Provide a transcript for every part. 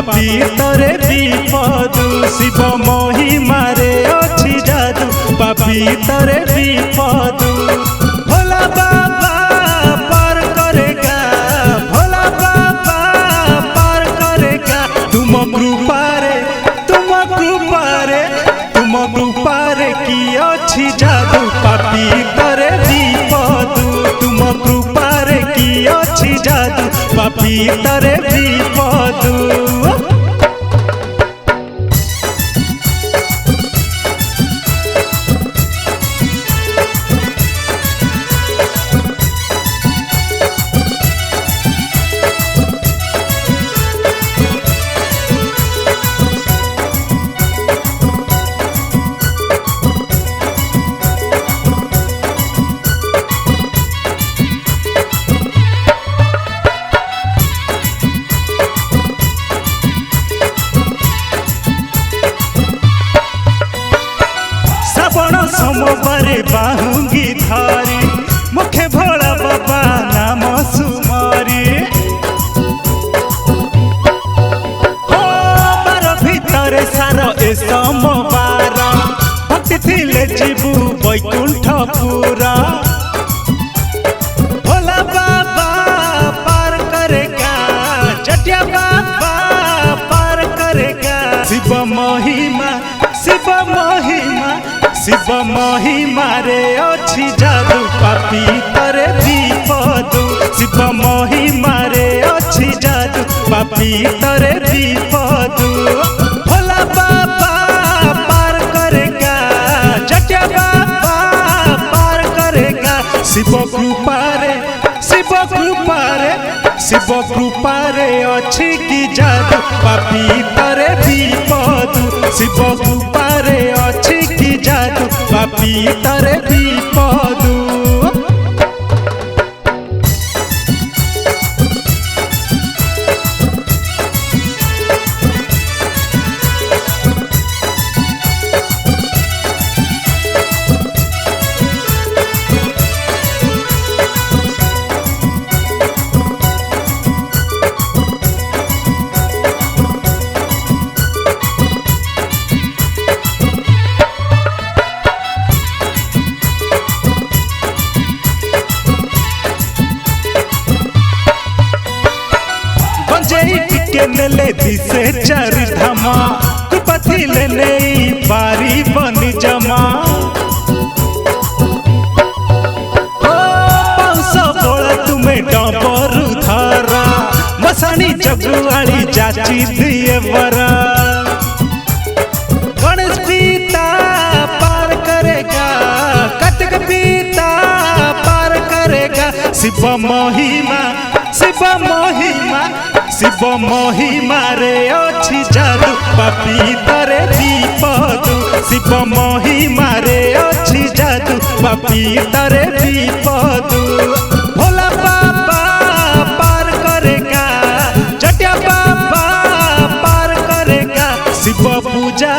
पापी तरे विपदु शिव महिमारे अछि जादू पापी तरे विपदु भोला बाबा पार करेगा भोला बाबा पार करेगा तुम कृपारे की अछि जादू पापी तरे विपदु तुम कृपारे की अछि जादू पापी तरे विपदु सोमवारे बाहुंगी धारी मुखे भोला बाबा नाम सुमारी हो बार भीतर सार ए सोमवार भक्ति थिले जीवु वैकुंठपुरा भोला बाबा पार करेगा जटिया बाबा पार करेगा शिव महिमा रे अछि जादू पापी तरे विपदु शिव महिमा रे अछि जादू पापी तरे विपदु भोला बाबा पार करेगा जटिया बाबा पार करेगा शिव कृपारे अछि की जादू पापी तरे विपदु शिव कृपारे अछि की जादू पापी तरे विपदु के नेले दिसे चार धामा कुपथी लेने बारी बन जमा ओ पाउस बोला तुम्हें डबरू धारा मसानी जगुआली जाची दिए बरा गणेश पिता पार करेगा कार्तिक पिता पार करेगा शिव महिमा रे अछि जादू पापी तरे विपदु शिव महिमा रे अछि जादू पापी तरे विपदु भोला बाबा पार करेगा जटिया बाबा पार करेगा शिव पूजा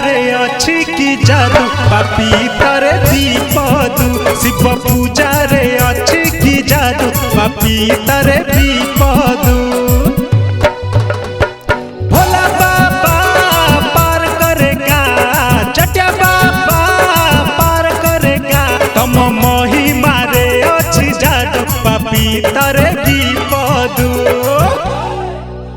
रे अछि की जादू पापी तरे विपदु शिव पूजा रे अछि की जादू पापी तरे विपदु भोला बाबा पार करेगा जटिया बाबा पार करेगा तुम महिमा रे अछि जादू पापी तरे विपदु।